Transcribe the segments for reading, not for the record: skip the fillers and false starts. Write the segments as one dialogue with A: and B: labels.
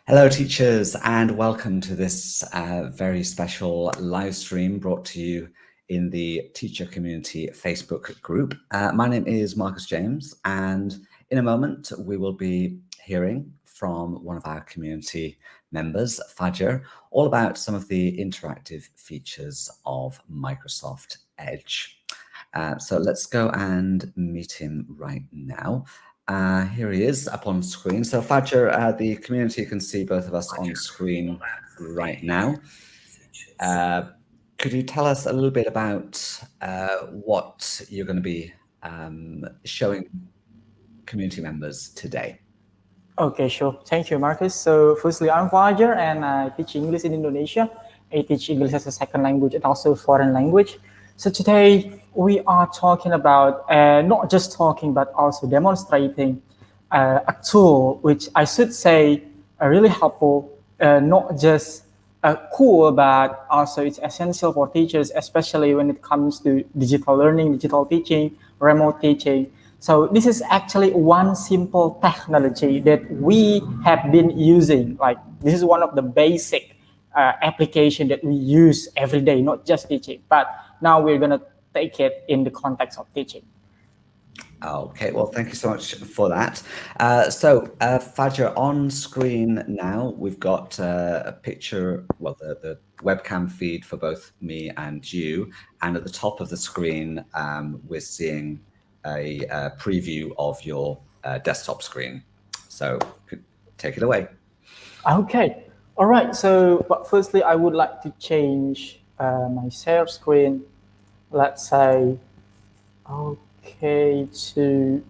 A: Hello, teachers, and welcome to this very special live stream brought to you in the Teacher Community Facebook group. My name is Marcus James, and in a moment we will be hearing from one of our community members, Fajr, all about some of the interactive features of Microsoft Edge. So let's go and meet him right now. Here he is up on screen. So Fajr, the community can see both of us on screen right now. Could you tell us a little bit about what you're going to be showing community members today?
B: Okay, sure. Thank you, Marcus. So firstly, I'm Fajar and I teach English in Indonesia. I teach English as a second language and also foreign language. So today we are talking about not just talking, but also demonstrating a tool which I should say are really helpful, not just cool, but also it's essential for teachers, especially when it comes to digital learning, digital teaching, remote teaching. So this is actually one simple technology that we have been using. Like this is one of the basic application that we use every day, not just teaching, but now we're going to take it in the context of teaching.
A: Okay, well, thank you so much for that. Fajr, on screen now, we've got a picture, well, the webcam feed for both me and you. And at the top of the screen, we're seeing a preview of your desktop screen. So take it away.
B: Okay. All right. So, but firstly, I would like to change my share screen. Let's say, okay, to,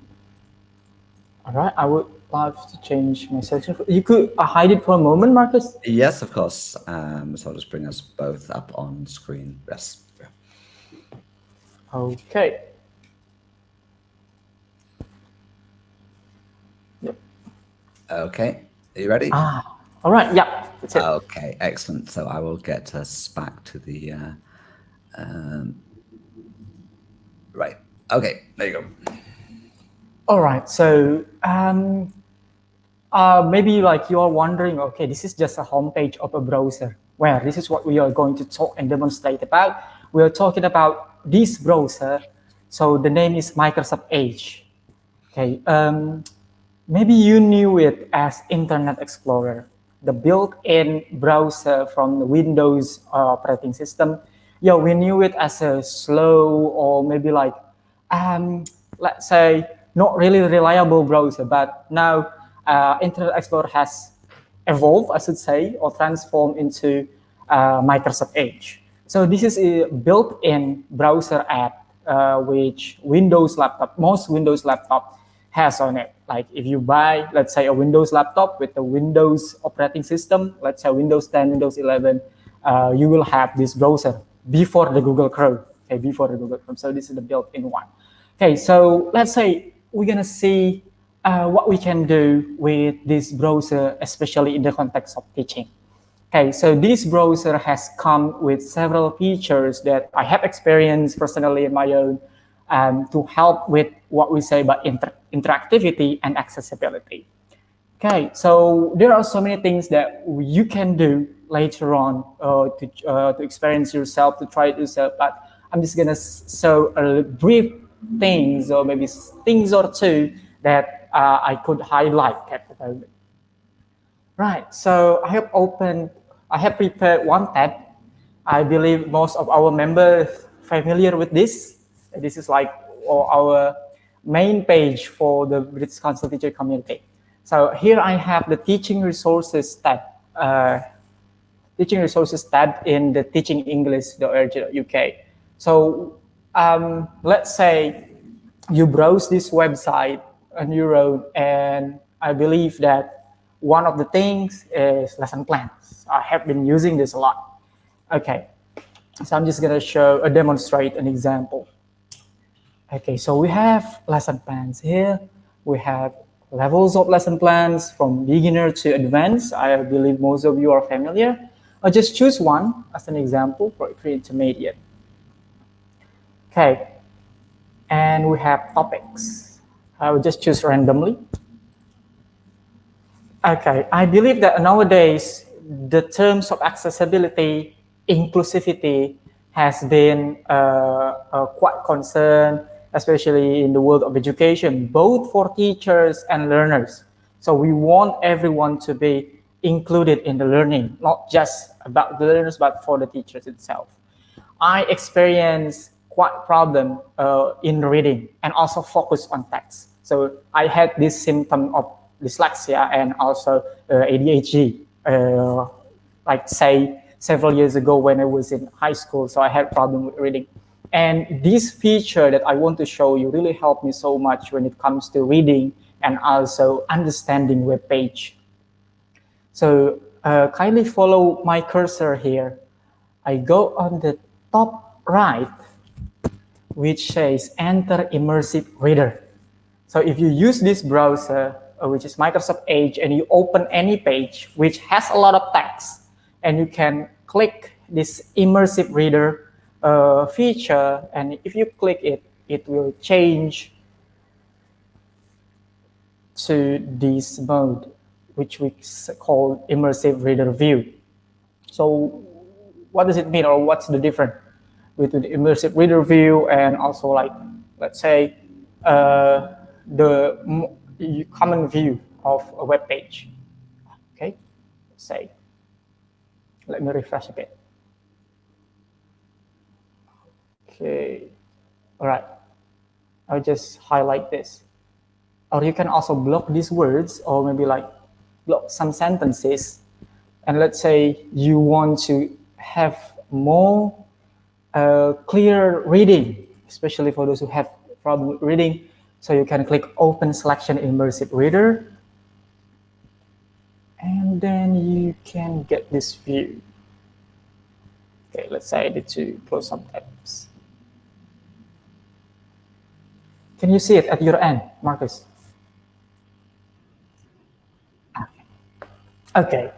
B: all right, I would love to change my section. You could hide it for a moment, Marcus?
A: Yes, of course. So I'll just bring us both up on screen. Yes.
B: Okay. Yep.
A: Okay. Are you ready?
B: All right. Yeah. That's it.
A: Okay, excellent. So I will get us back to the right. Okay, there you go.
B: All right. So maybe like you are wondering, okay, this is just a homepage of a browser. Well, this is what we are going to talk and demonstrate about. We are talking about this browser. So the name is Microsoft Edge. Okay. Maybe you knew it as Internet Explorer, the built-in browser from the Windows operating system. Yeah, we knew it as a slow or maybe like, let's say, not really reliable browser. But now Internet Explorer has evolved, I should say, or transformed into Microsoft Edge. So this is a built-in browser app which most Windows laptop has on it. Like if you buy, let's say, a Windows laptop with the Windows operating system, let's say Windows 10, Windows 11, you will have this browser before the Google Chrome. Okay, before the Google Chrome. So this is the built-in one. Okay, so let's say we're gonna see what we can do with this browser, especially in the context of teaching. Okay, so this browser has come with several features that I have experienced personally in my own to help with what we say about interactivity and accessibility. Okay, so there are so many things that you can do later on to experience yourself, to try it yourself, but I'm just gonna show a brief things or maybe things or two that I could highlight at the moment. Right, so I have prepared one tab. I believe most of our members familiar with this. This is like our main page for the British Council Teacher Community. So here I have the Teaching Resources tab. Teaching Resources tab in the teachingenglish.org.uk. So let's say you browse this website on your own, and I believe that one of the things is lesson plans. I have been using this a lot. Okay, so I'm just gonna demonstrate an example. Okay, so we have lesson plans here. We have levels of lesson plans from beginner to advanced. I believe most of you are familiar. I'll just choose one as an example for intermediate. Okay, and we have topics. I will just choose randomly. Okay, I believe that nowadays the terms of accessibility, inclusivity has been quite concerned, especially in the world of education, both for teachers and learners. So we want everyone to be included in the learning, not just about the learners, but for the teachers itself. I experienced quite problem in reading and also focus on text. So I had this symptom of dyslexia and also ADHD, like say several years ago when I was in high school. So I had problem with reading. And this feature that I want to show you really helped me so much when it comes to reading and also understanding web page. So kindly follow my cursor here. I go on the top right, which says Enter Immersive Reader. So if you use this browser, which is Microsoft Edge, and you open any page which has a lot of text, and you can click this Immersive Reader feature, and if you click it, it will change to this mode, which we call Immersive Reader View. So what does it mean, or what's the difference between the immersive reader view and also, like, let's say the common view of a web page? Okay, let's say, let me refresh a bit. Okay, all right, I'll just highlight this. Or you can also block these words, or maybe like block some sentences. And let's say you want to have more clear reading, especially for those who have problem with reading. So you can click Open Selection Immersive Reader, and then you can get this view. Okay, let's say I need to close some tabs. Can you see it at your end, Marcus? Okay.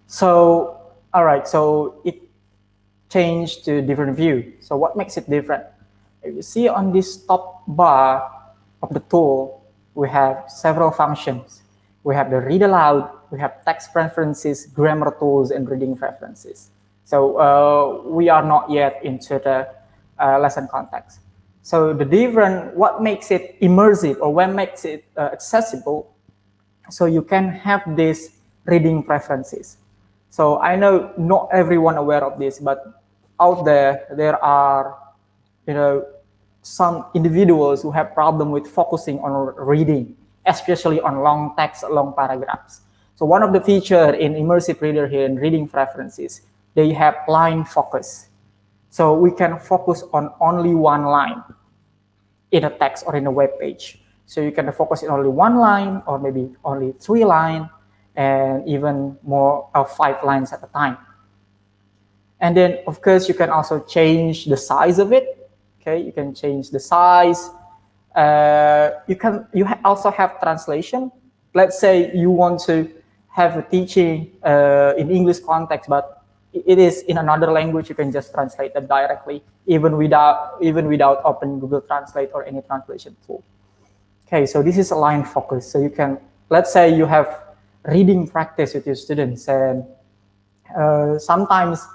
B: So, all right, so it changed to different view. So what makes it different? If you see on this top bar of the tool, we have several functions. We have the read aloud, we have text preferences, grammar tools, and reading preferences. So we are not yet into the lesson context. So the different, what makes it immersive, or what makes it accessible, so you can have these reading preferences. So I know not everyone aware of this, but out there are, some individuals who have problem with focusing on reading, especially on long text, long paragraphs. So one of the features in Immersive Reader here in reading preferences, they have line focus. So we can focus on only one line in a text or in a web page. So you can focus on only one line, or maybe only 3 lines, and even more of 5 lines at a time. And then, of course, you can also change the size of it. Okay, you can change the size. You also have translation. Let's say you want to have a teaching in English context, but it is in another language. You can just translate that directly, even without open Google Translate or any translation tool. Okay, so this is a line focus. So you can, let's say you have reading practice with your students, and sometimes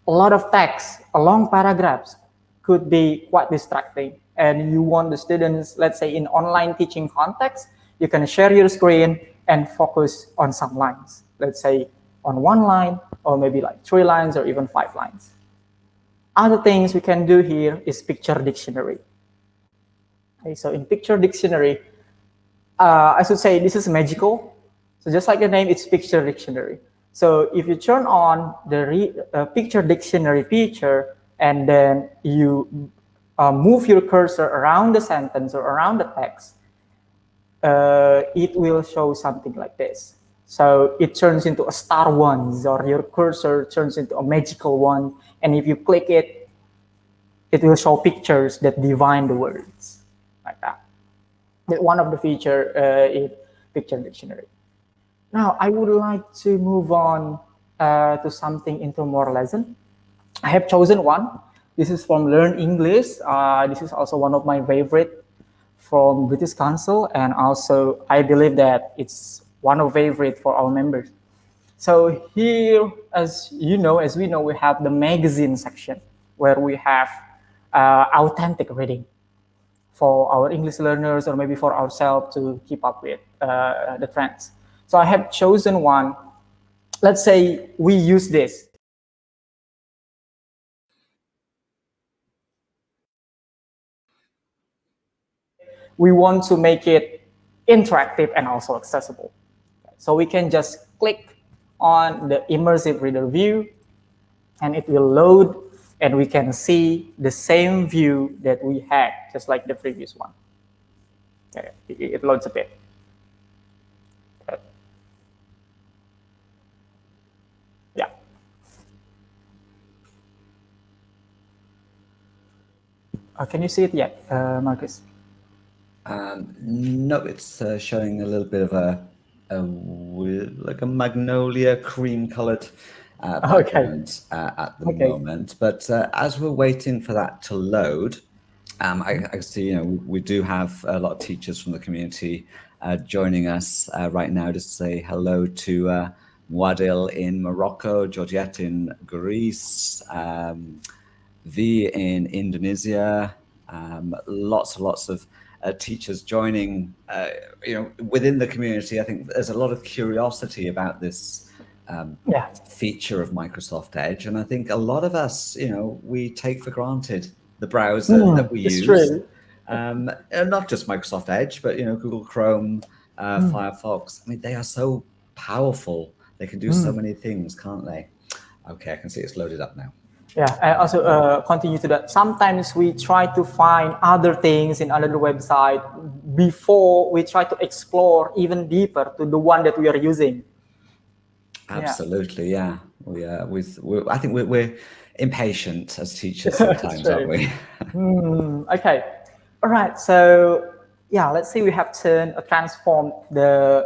B: a lot of text, long paragraphs could be quite distracting, and you want the students, let's say in online teaching context, you can share your screen and focus on some lines, let's say on 1 line, or maybe like 3 lines, or even 5 lines. Other things we can do here is picture dictionary. Okay, so in picture dictionary, I should say this is magical. So just like the name, it's picture dictionary. So if you turn on the picture dictionary feature, and then you move your cursor around the sentence or around the text, it will show something like this. So it turns into a star ones, or your cursor turns into a magical one. And if you click it, it will show pictures that define the words, like that. That's one of the features in picture dictionary. Now, I would like to move on to something into more lesson. I have chosen one. This is from Learn English. This is also one of my favorite from British Council, and also I believe that it's one of favorite for our members. So here, as you know, as we know, we have the magazine section where we have authentic reading for our English learners or maybe for ourselves to keep up with the trends. So I have chosen one. Let's say we use this. We want to make it interactive and also accessible. So we can just click on the immersive reader view and it will load and we can see the same view that we had, just like the previous one. Okay, it loads a bit. Okay. Yeah. Can you see it yet, Marcus?
A: No, it's showing a little bit of like a magnolia cream-colored background at the moment. But as we're waiting for that to load, I see, we do have a lot of teachers from the community joining us right now to say hello to Wadil in Morocco, Georgette in Greece, V in Indonesia, lots and lots of teachers joining, within the community. I think there's a lot of curiosity about this feature of Microsoft Edge. And I think a lot of us, we take for granted the browser that we use.
B: True.
A: Not just Microsoft Edge, but, Google Chrome, Firefox. I mean, they are so powerful. They can do so many things, can't they? Okay, I can see it's loaded up now.
B: Yeah, I also continue to that. Sometimes we try to find other things in another website before we try to explore even deeper to the one that we are using.
A: Absolutely, yeah. I think we're impatient as teachers sometimes, aren't we?
B: Okay, all right. So yeah, let's say we have transformed the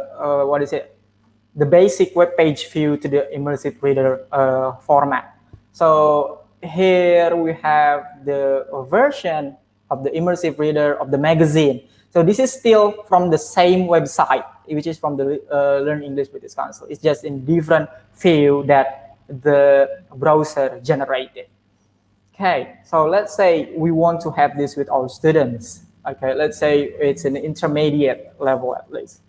B: the basic web page view to the immersive reader format. So here we have the version of the immersive reader of the magazine. So this is still from the same website, which is from the Learn English with this Council. It's just in different view that the browser generated. Okay, so let's say we want to have this with our students. Okay, let's say it's an intermediate level at least.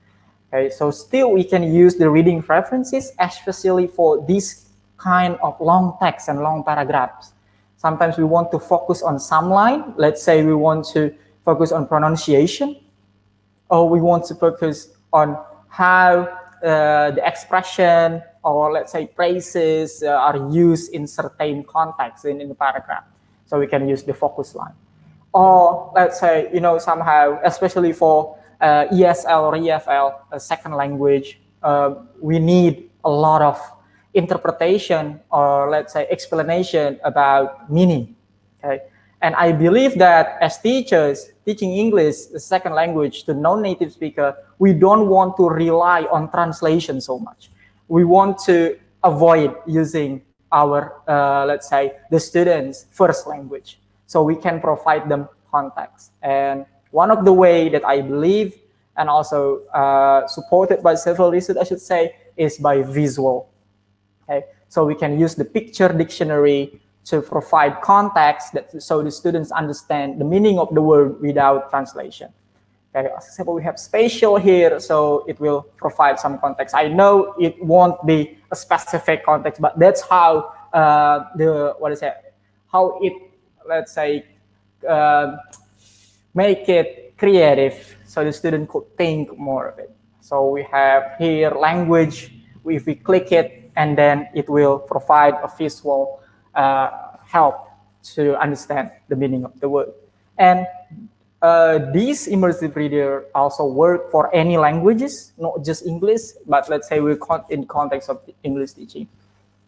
B: Okay, so still we can use the reading preferences, especially for this kind of long text and long paragraphs. Sometimes we want to focus on some line. Let's say we want to focus on pronunciation, or we want to focus on how the expression or let's say phrases are used in certain contexts in the paragraph. So we can use the focus line. Or let's say, somehow, especially for ESL or EFL, a second language, we need a lot of interpretation or let's say explanation about meaning. Okay, and I believe that as teachers teaching English a second language to non-native speaker, we don't want to rely on translation so much. We want to avoid using our let's say the students' first language, so we can provide them context. And one of the way that I believe and also supported by several research, I should say, is by visual. Okay, so we can use the picture dictionary to provide context so the students understand the meaning of the word without translation. Okay, as example, we have spatial here, so it will provide some context. I know it won't be a specific context, but that's how how it, let's say, make it creative so the student could think more of it. So we have here language. If we click it, and then it will provide a visual help to understand the meaning of the word. And these immersive reader also work for any languages, not just English, but let's say we're in context of English teaching.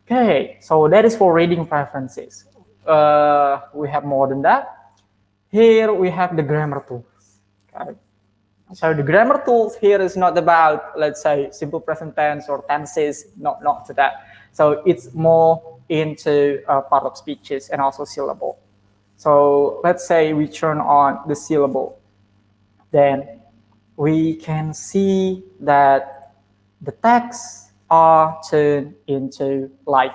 B: Okay, so that is for reading preferences. We have more than that. Here we have the grammar tools. Okay. So the grammar tools here is not about, let's say, simple present tense or tenses, not to that. So it's more into part of speeches and also syllable. So let's say we turn on the syllable. Then we can see that the texts are turned into like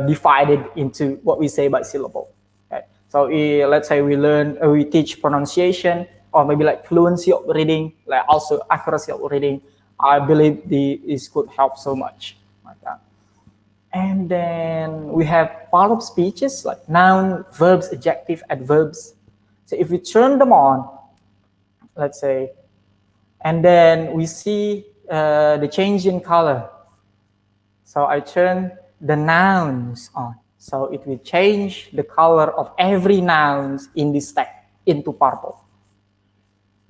B: divided into what we say by syllable. Okay? So let's say we teach pronunciation or maybe like fluency of reading, like also accuracy of reading. I believe this could help so much like that. And then we have part of speeches like noun, verbs, adjective, adverbs. So if we turn them on, let's say, and then we see the change in color. So I turn the nouns on. So it will change the color of every noun in this text into purple.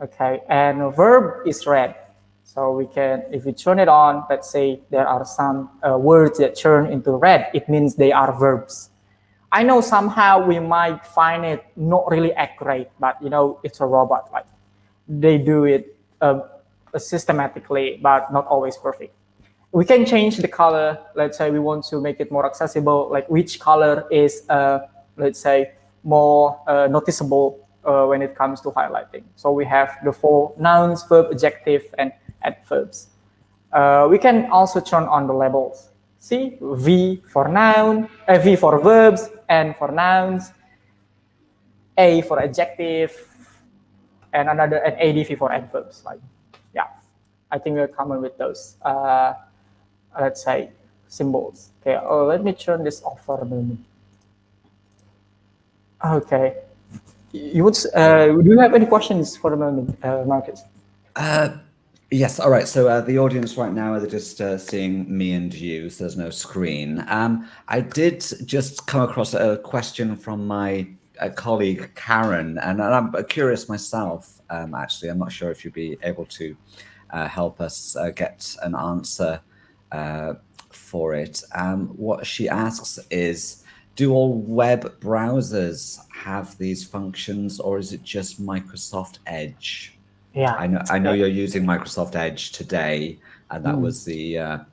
B: Okay, and verb is red. So we can, if we turn it on, let's say there are some words that turn into red, it means they are verbs. I know somehow we might find it not really accurate, but it's a robot. Like they do it systematically, but not always perfect. We can change the color. Let's say we want to make it more accessible, like which color is, let's say, more noticeable when it comes to highlighting. So we have the 4 nouns, verb, adjective, and adverbs. We can also turn on the labels. See, V for noun, V for verbs, N for nouns, A for adjective, and an ADV for adverbs. Like, yeah, I think we're common with those. Let's say symbols. Okay, let me turn this off for a moment. Okay, do you have any questions for the moment, Marcus?
A: Yes, all right. So the audience right now, they're just seeing me and you, so there's no screen. I did just come across a question from my colleague, Karen, and I'm curious myself, actually. I'm not sure if you'd be able to help us get an answer for it. What she asks is, do all web browsers have these functions, or is it just Microsoft Edge?
B: Yeah,
A: I know you're using Microsoft Edge today, and that was the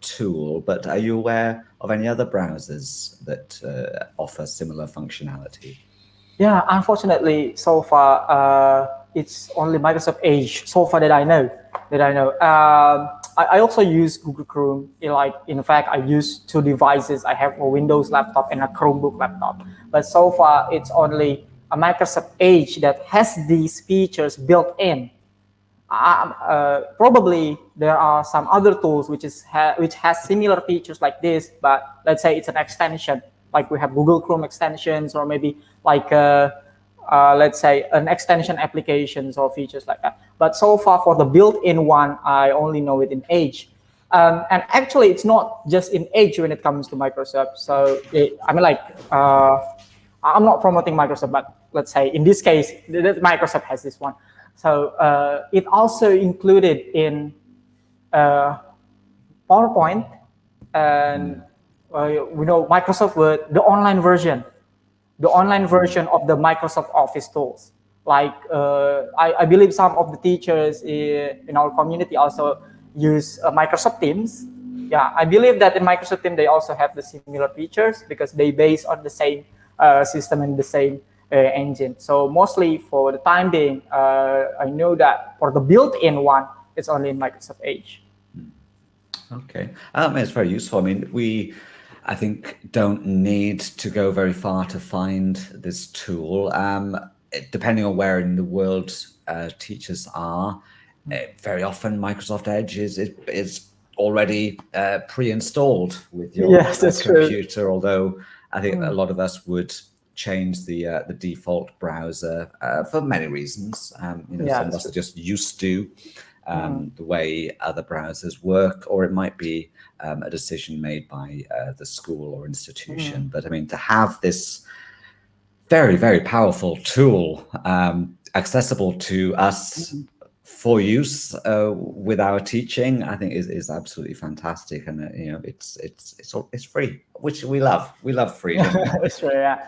A: tool. But are you aware of any other browsers that offer similar functionality?
B: Yeah, unfortunately, so far it's only Microsoft Edge. So far that I know. I also use Google Chrome. In fact, I use 2 devices. I have a Windows laptop and a Chromebook laptop. But so far, it's only a Microsoft Edge that has these features built in. Probably there are some other tools which has similar features like this, but let's say it's an extension. Like we have Google Chrome extensions, or maybe like let's say an extension applications or features like that. But so far for the built-in one, I only know it in Edge. And actually, it's not just in Edge when it comes to Microsoft. So I'm not promoting Microsoft, but let's say in this case, Microsoft has this one. So it also included in PowerPoint and we know Microsoft Word, the online version of the Microsoft Office tools. Like I believe some of the teachers in our community also use Microsoft Teams. Yeah, I believe that in Microsoft Teams they also have the similar features because they base on the same system and the same engine. So mostly for the time being, I know that for the built-in one, it's only in Microsoft Edge.
A: Okay, it's very useful. I mean, I think, don't need to go very far to find this tool. Depending on where in the world teachers are, very often Microsoft Edge is already pre-installed with your computer. True. Although I think a lot of us would change the default browser for many reasons. Some of us are just used to the way other browsers work, or it might be a decision made by the school or institution. But I mean, to have this very, very powerful tool accessible to us for use with our teaching, I think is absolutely fantastic. And it's free, which we love. We love freedom.
B: It's free, yeah.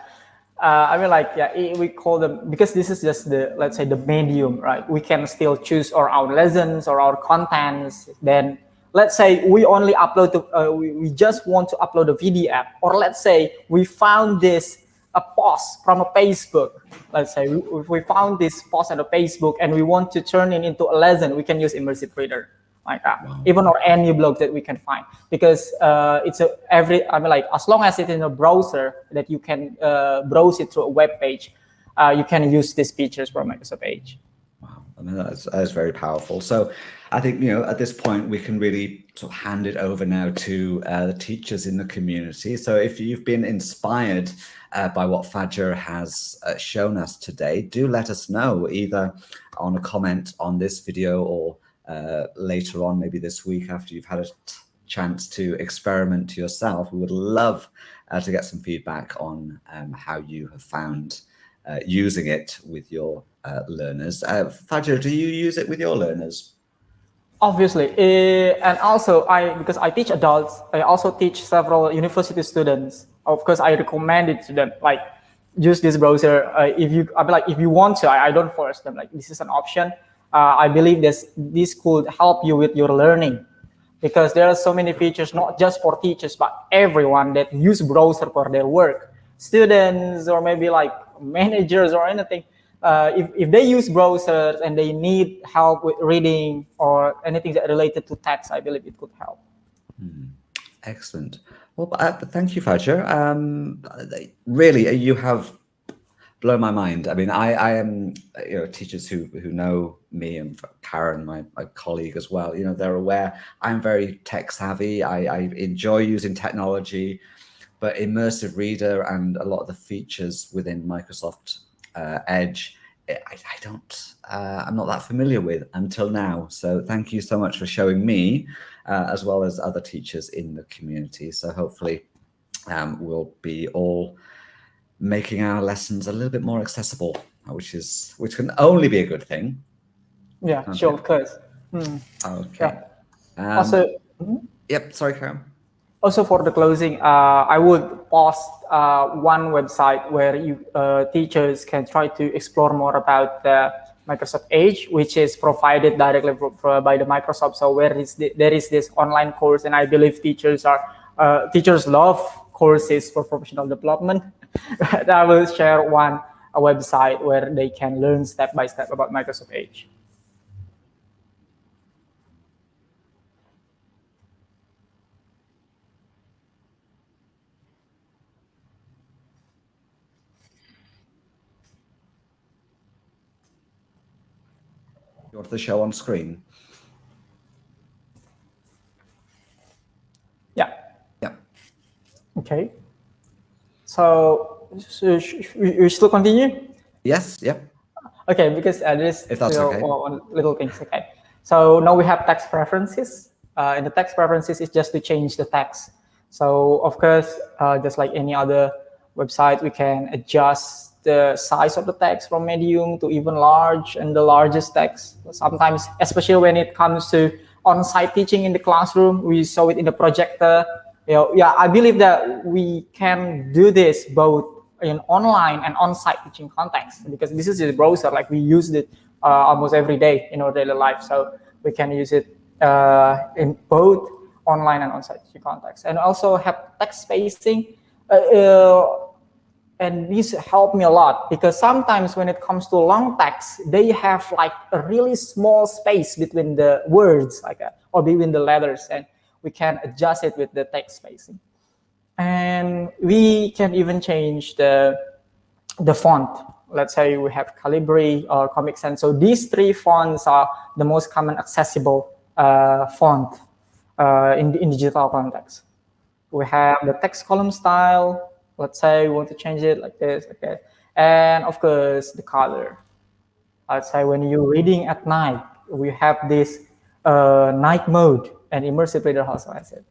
B: We call them, because this is just let's say the medium, right? We can still choose our lessons or our contents. Then let's say we only upload we just want to upload a PDF, or let's say we found a post from a Facebook. Let's say if we found this post on a Facebook and we want to turn it into a lesson, we can use Immersive Reader. like that, even on any blog that we can find, because as long as it's in a browser that you can browse it through a web page, you can use these features from Microsoft Edge.
A: Wow, I mean, that's very powerful. So I think, at this point, we can really sort of hand it over now to the teachers in the community. So if you've been inspired by what Fajar has shown us today, do let us know, either on a comment on this video or later on, maybe this week after you've had a chance to experiment yourself. We would love to get some feedback on how you have found using it with your learners. Fajar, do you use it with your learners?
B: Obviously, and also because I teach adults, I also teach several university students. Of course, I recommend it to them, like, use this browser. If you want to, I don't force them. Like, this is an option. I believe this could help you with your learning, because there are so many features, not just for teachers, but everyone that use browser for their work, students or maybe like managers or anything. If they use browsers and they need help with reading or anything that related to text, I believe it could help.
A: Excellent. Well, thank you, Fajar. Really, you have blown my mind. I mean, I am, teachers who know me, and Karen, my colleague as well, they're aware I'm very tech savvy. I enjoy using technology, but Immersive Reader and a lot of the features within Microsoft Edge, I'm not that familiar with until now. So thank you so much for showing me, as well as other teachers in the community. So hopefully we'll be all making our lessons a little bit more accessible, which can only be a good thing.
B: Yeah, sure, of course.
A: Okay.
B: Yeah. Also,
A: yep. Sorry, Karen.
B: Also, for the closing, I would post one website where teachers can try to explore more about the Microsoft Edge, which is provided directly by the Microsoft. So there is this online course, and I believe teachers love courses for professional development. I will share a website where they can learn step by step about Microsoft Edge.
A: You want the show on screen?
B: Yeah.
A: Yeah.
B: Okay. So we still continue?
A: Yes. Yep.
B: Okay, because there's
A: if that's okay.
B: One little things. Okay. So now we have text preferences. And the text preferences is just to change the text. So of course, just like any other website, we can adjust the size of the text from medium to even large and the largest text. Sometimes, especially when it comes to on-site teaching in the classroom, we saw it in the projector. I believe that we can do this both in online and on-site teaching context, because this is a browser, like we use it almost every day in our daily life. So we can use it in both online and on-site teaching context, and also have text spacing. And this helped me a lot, because sometimes when it comes to long text, they have like a really small space between the words, or between the letters, and we can adjust it with the text spacing. And we can even change the font. Let's say we have Calibri or Comic Sans. So these three fonts are the most common accessible font in digital context. We have the text column style. Let's say we want to change it like this, okay. And of course, the color. Let's say when you're reading at night, we have this night mode, and Immersive Reader also has it.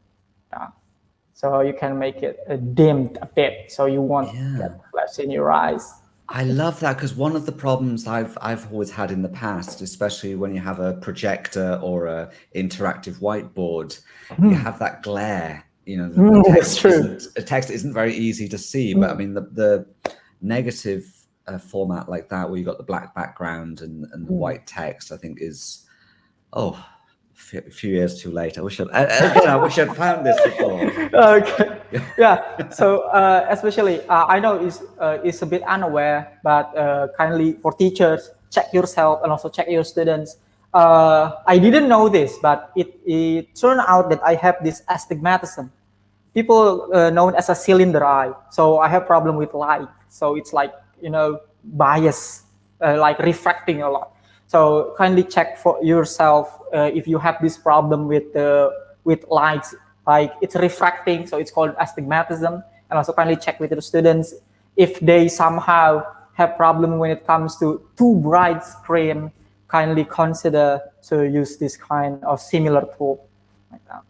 B: So you can make it dimmed a bit, so you won't get flash in your eyes.
A: I love that, because one of the problems I've always had in the past, especially when you have a projector or a interactive whiteboard, you have that glare. The text isn't very easy to see, but I mean the negative format like that, where you got the black background and the white text, I think is a few years too late. I wish I'd found this before.
B: Okay. Yeah. So especially I know it's a bit unaware, but kindly for teachers, check yourself and also check your students. I didn't know this, but it turned out that I have this astigmatism. People known as a cylinder eye. So I have problem with light. So it's like, bias, like refracting a lot. So kindly check for yourself if you have this problem with lights, like it's refracting. So it's called astigmatism. And also kindly check with your students if they somehow have problem when it comes to too bright screen. Kindly consider to use this kind of similar tool like that.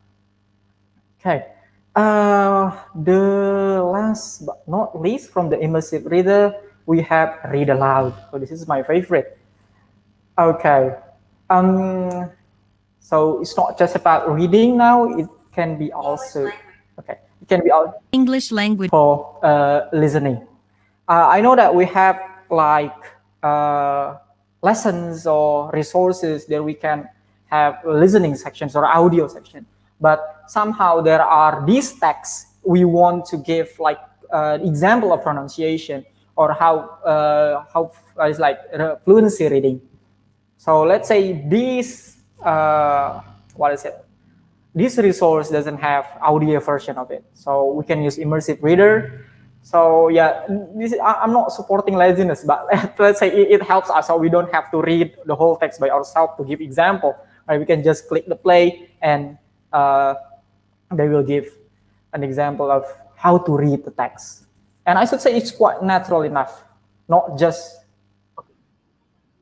B: Okay. The last but not least from the immersive reader, we have read aloud. So this is my favorite. Okay. So it's not just about reading now. It can be also okay. It can be also
C: English language
B: for listening. I know that we have like lessons or resources that we can have listening sections or audio section, but somehow there are these texts we want to give like example of pronunciation or how it's like fluency reading. So let's say this this resource doesn't have audio version of it, so we can use immersive reader. So yeah, I'm not supporting laziness, but let's say it helps us, so we don't have to read the whole text by ourselves to give example. Right? We can just click the play and they will give an example of how to read the text. And I should say it's quite natural enough, not just.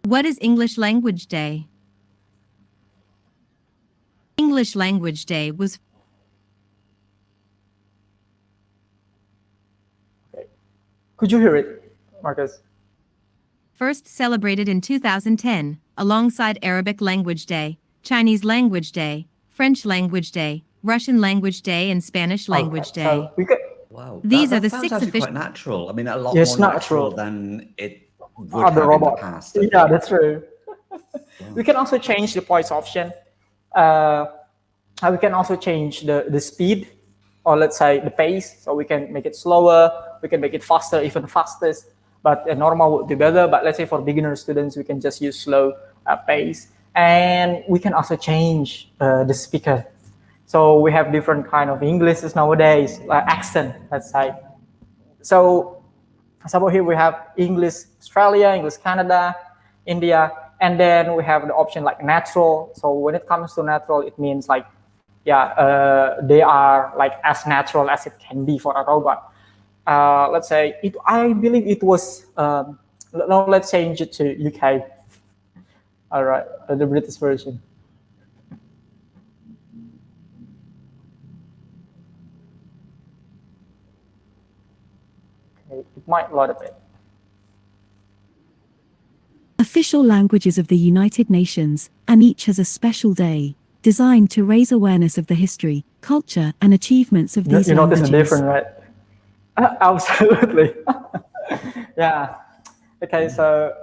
C: What is English Language Day? English Language Day was
B: Could you hear it, Marcus?
C: first celebrated in 2010, alongside Arabic Language Day, Chinese Language Day, French Language Day, Russian Language Day, and Spanish Language Day.
B: So we could.
A: Wow,
C: These are
A: that
C: the
A: sounds
C: six
A: actually
C: official.
A: quite natural. I mean, a lot
B: Yes,
A: more
B: natural.
A: natural than it would
B: The
A: have in the
B: robot.
A: past. I
B: Yeah,
A: think.
B: that's true. We can also change the voice option. We can also change the speed, or let's say the pace. So we can make it slower. We can make it faster, even fastest. But normal would be better. But let's say for beginner students, we can just use slow pace. And we can also change the speaker. So we have different kind of Englishes nowadays, like accent, let's say. So suppose here we have English Australia, English Canada, India, and then we have the option like natural. So when it comes to natural, it means like, they are like as natural as it can be for a robot. Let's say it. I believe it was. No, let's change it to UK. All right, the British version. Okay, it might load a bit.
D: Official languages of the United Nations, and each has a special day, designed to raise awareness of the history, culture, and achievements of these
B: You notice
D: languages.
B: the difference, right? Absolutely. Yeah. Okay, so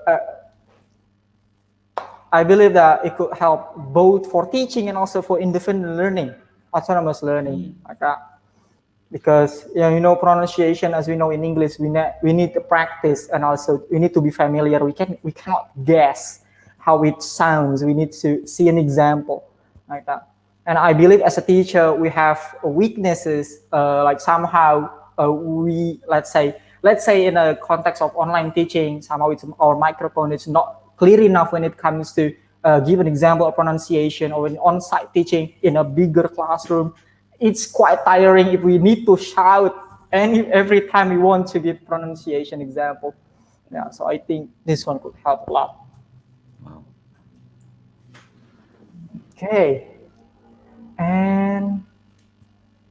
B: I believe that it could help both for teaching and also for independent learning, autonomous learning, like that. Because pronunciation, as we know in English, we need to practice, and also we need to be familiar. We cannot guess how it sounds. We need to see an example like that. And I believe as a teacher we have weaknesses, like somehow we let's say in a context of online teaching, somehow our microphone is not clear enough when it comes to give an example of pronunciation, or in on-site teaching in a bigger classroom. It's quite tiring if we need to shout every time we want to give pronunciation example. Yeah, so I think this one could help a lot.
A: Wow.
B: Okay, and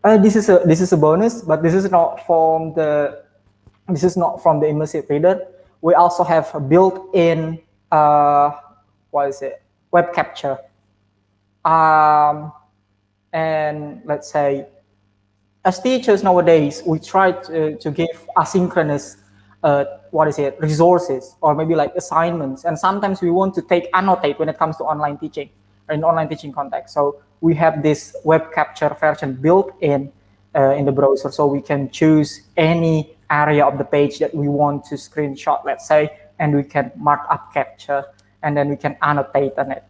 B: this is a bonus, but this is not from the immersive reader. We also have a built-in web capture. And let's say, as teachers nowadays, we try to give asynchronous, resources, or maybe like assignments. And sometimes we want to annotate when it comes to online teaching, or in online teaching context. So we have this web capture version built in the browser, so we can choose any area of the page that we want to screenshot, let's say, and we can mark up capture, and then we can annotate on it.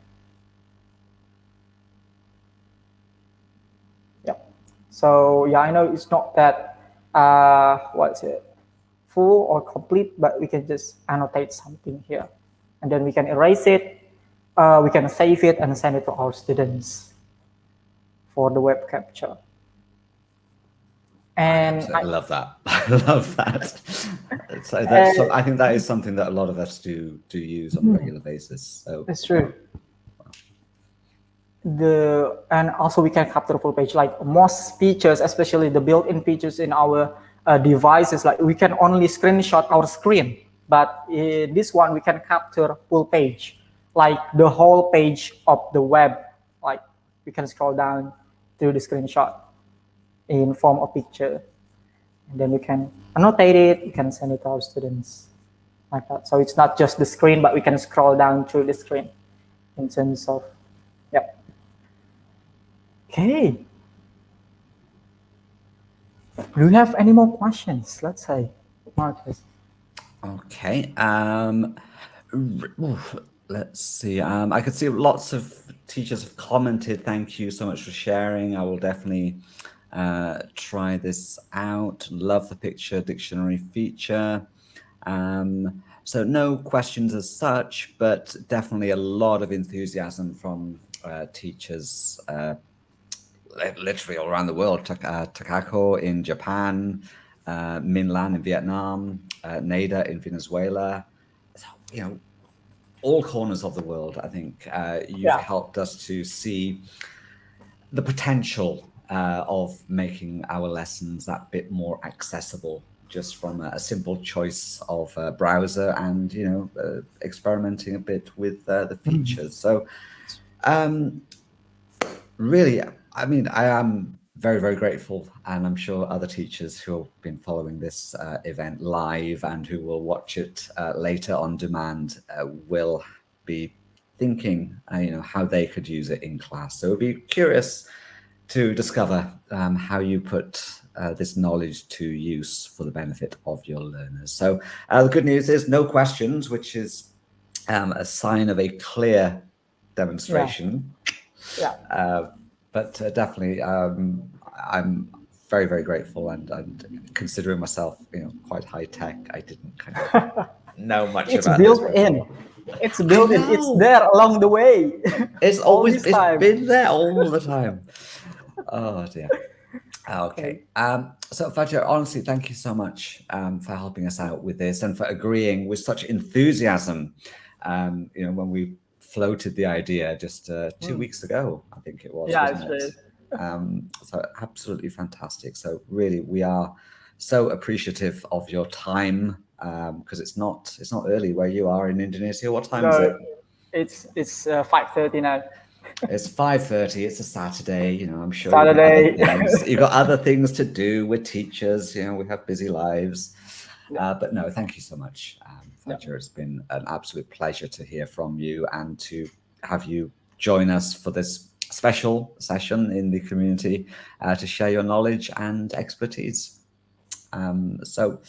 B: So yeah, I know it's not that what's it, full or complete, but we can just annotate something here, and then we can erase it. We can save it and send it to our students for the web capture. And
A: I love that. I love that. So I think that is something that a lot of us do use on a regular basis. So
B: that's true. And also we can capture the full page. Like most features, especially the built-in features in our devices, like we can only screenshot our screen, but in this one we can capture full page, like the whole page of the web. Like we can scroll down to the screenshot in form of picture, and then we can annotate it. We can send it to our students like that. So it's not just the screen, but we can scroll down through the screen in terms of, yeah. Okay. Do you have any more questions? Let's say, Marcus.
A: Okay. Let's see. I could see lots of teachers have commented. Thank you so much for sharing. I will definitely try this out. Love the picture dictionary feature. So no questions as such, but definitely a lot of enthusiasm from teachers literally all around the world. Takako in Japan, Minlan in Vietnam, Nada in Venezuela. So, you know, all corners of the world. I think you've helped us to see the potential of making our lessons that bit more accessible, just from a simple choice of a browser and, you know, experimenting a bit with the features. So really, I mean, I am very, very grateful, and I'm sure other teachers who have been following this event live and who will watch it later on demand will be thinking, you know, how they could use it in class. So we'll be curious to discover how you put this knowledge to use for the benefit of your learners. So the good news is no questions, which is a sign of a clear demonstration. But definitely, I'm very, very grateful, and considering myself, you know, quite high tech, I didn't kind of know much about this.
B: It's built in. It's built in. It's there along the way.
A: It's always been there all the time. Oh dear. Okay. So Fajr, honestly, thank you so much for helping us out with this and for agreeing with such enthusiasm. You know, when we floated the idea just 2 weeks ago, I think it was.
B: Yeah,
A: wasn't it? So absolutely fantastic. So really, we are so appreciative of your time because it's not early where you are in Indonesia. What time is it?
B: It's 5:30 now.
A: It's 5:30. It's a Saturday. You know, I'm sure
B: Saturday.
A: You've got other things to do with teachers. You know, we have busy lives. But no, thank you so much, Fajr. It's been an absolute pleasure to hear from you and to have you join us for this special session in the community to share your knowledge and expertise. So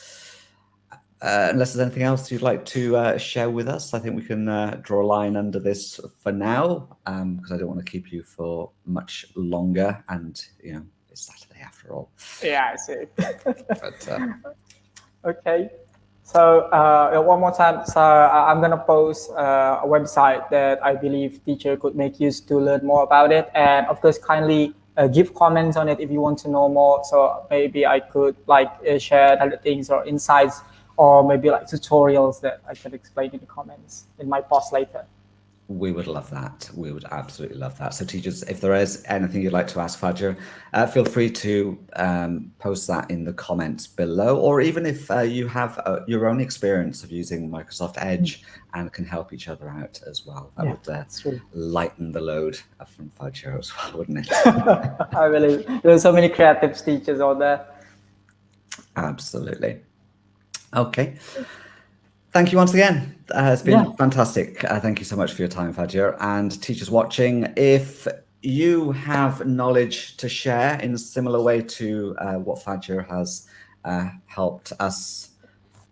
A: unless there's anything else you'd like to share with us, I think we can draw a line under this for now, because I don't want to keep you for much longer. And, you know, it's Saturday after all.
B: Yeah, I see.
A: But,
B: okay. So one more time. So I'm going to post a website that I believe teacher could make use to learn more about it. And of course, kindly give comments on it if you want to know more. So maybe I could like share other things or insights, or maybe like tutorials that I could explain in the comments in my post later.
A: We would love that. We would absolutely love that. So teachers, if there is anything you'd like to ask Fajr, feel free to post that in the comments below, or even if you have your own experience of using Microsoft Edge and can help each other out as well. That would lighten the load from Fajr as well, wouldn't it?
B: I believe there's so many creative teachers out there.
A: Absolutely. Okay. Thank you once again. It's been fantastic. Thank you so much for your time, Fajr. And teachers watching, if you have knowledge to share in a similar way to what Fajr has helped us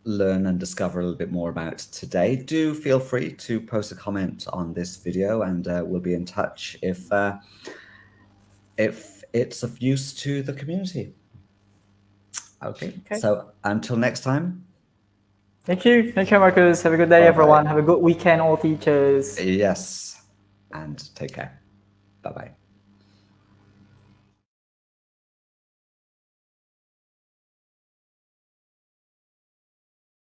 A: learn and discover a little bit more about today, do feel free to post a comment on this video, and we'll be in touch if it's of use to the community. Okay. So until next time.
B: Thank you, Marcus. Have a good day,
A: Bye-bye.
B: everyone. Have a good weekend, all teachers.
A: Yes, and take care. Bye-bye.